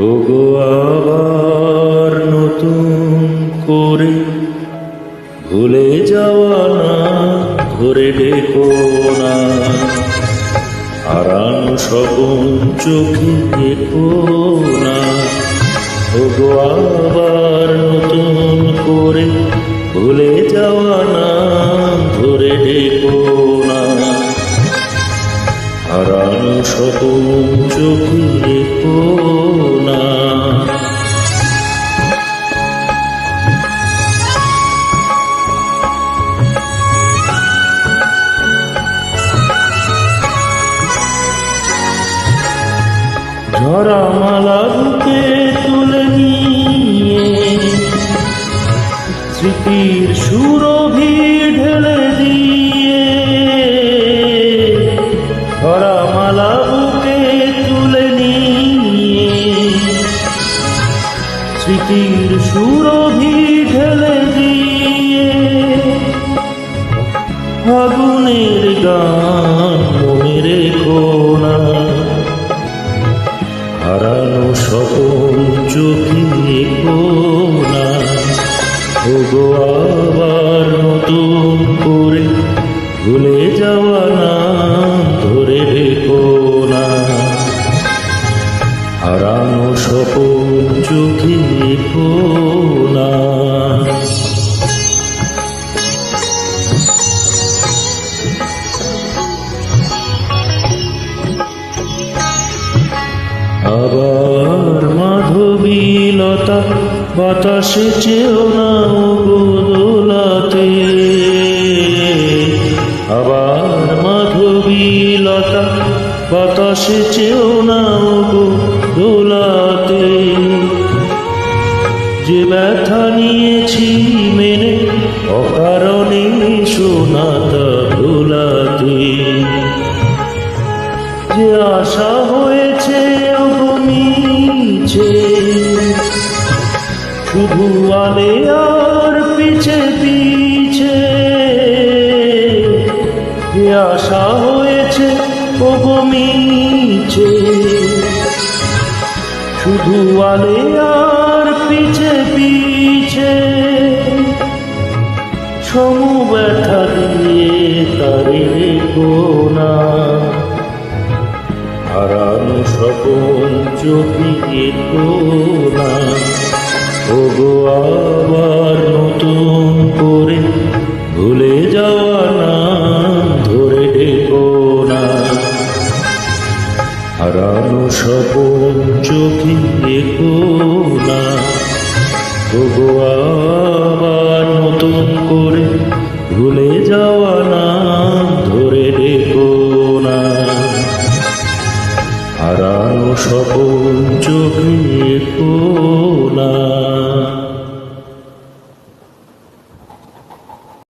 ওগো আবার নতুন করে ভুলে যাওয়া না ধরে ডেকো না, হারানো স্বপন চোখে দেখো না। ওগো আবার নতুন করে ভুলে যাওয়া না ধরে ডেকো না, হারানো স্বপন চোখে দেখো না। ঝরা মালা বুকে তুলে নিয়ে স্মৃতির সুরভি ঢেলে দিয়ে, ঝরা মালা বুকে তুলে নিয়ে স্মৃতির সুরভি ঢেলে দিয়ে, ফাগুনের গান মনে রেখো না, হারানো স্বপন চোখে দেখো না। ওগো আবার নতুন করে ভুলে যাওয়া না ধরে রেখো না, হারানো স্বপন চোখে দেখো না। আবার মাধবীলতা বাতাসে চেও না ওগো দোলাতে, আবার মাধবীলতা বাতাসে চেও না ওগো দোলাতে। যে ব্যথা নিয়েছি মেনে অকারণে সোনাতা ভোলাতে, যে আশা হয়েছে মিছে শুধু আলে আর পিছে পিছে, যে আশা হয়েছে মিছে শুধু আলে আর পিছে পিছে, সমু ব্যথা দিয়ে তারে রেখো না, হারানো স্বপন চোখে দেখো না। ওগো আবার নতুন করে ভুলে যাওয়া না ধরে ডেকো না, হারানো স্বপন চোখে দেখো না। ওগো আবার নতুন করে ভুলে যাওয়া না